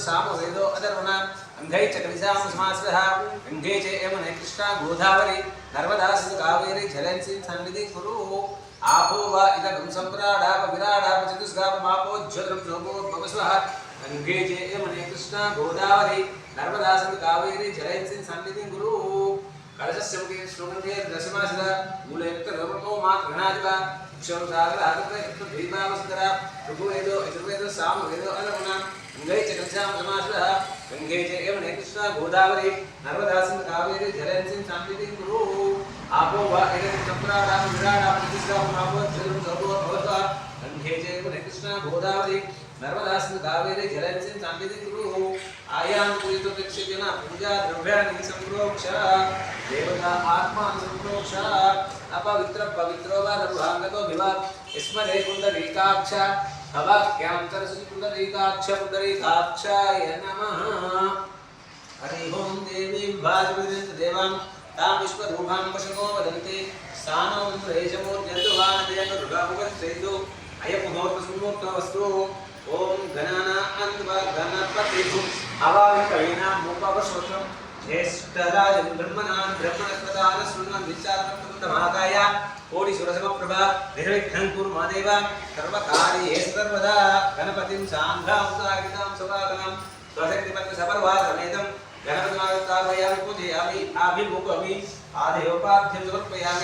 सामवेदो अधर्वणा अंगै च कविसाम समासः गंगे च यमुने कृष्णा गोदावरी नर्मदा सिंधु कावेरी झलंसी सन्निधि कुरु आपो वा इदं सम्प्राडाप विराडाप चतुष्गाप मापो ज्योतिर्म जोगो भवस्वः गंगे च यमुने कृष्णा गोदावरी नर्मदा सिंधु कावेरी झलंसी सन्निधि कुरु कलशस्य मुखे श्लोकन्ते दशमासदा मूलयुक्त रवणो मात्रघनादिवा क्षौरागरा आगत्र भीमावसुतरा ऋग्वेदो यजुर्वेदो सामवेदो अधर्वणा गंगे च कविसाम समासः गंगे च यमुने कृष्णा गोदावरी नर्मदा सिंधु कावेरी झलंसी सन्निधि कुरु आपो वा इदं सम्प्राडाप विराडाप चतुष्गाप मापो ज्योतिर्म जोगो भवस्वः गंगे च यमुने कृष्णा गोदावरी नर्मदा सिंधु कावेरी झलंसी सन्निधि कुरु आयां पूजितो दक्षिणा पूजा द्रव्याणि संप्रोक्ष देवता आत्मा संप्रोक्ष अपवित्र पवित्रो वा सर्वांगतो विवा स्मरे पुंडरीकाक्ष अवाक्यांतरसुति पुंडरीकाक्षाय नमः हरि ओम देवी वाजवदन्त देवां तां विश्वरूपां पशवो वदन्ति सानो इन्द्रेशमूर्त्यन्तुवानदेव दुर्गामुखश्चैतो अयं मुहूर्तसुमुहूर्तमस्तु ओम गणानान्त्वा गणपतिः हवामि कवीनां मुपवशोषं ज्येष्ठराज ब्रह्मणां ब्रह्मणस्पदान शृण्वन् विचारमहाकाय कोटिसुरसमप्रभा निर्विघ्नं कुरु महादेव सर्वकार्येषु सर्वदा गणपतिं सान्ध्रां सुभागनं स्वशक्तिपत्निसपर्वा समेतं गणपतिमागतावयामि पूजयामि आभिमुखमि आदेवोपाध्यं समर्पयामि।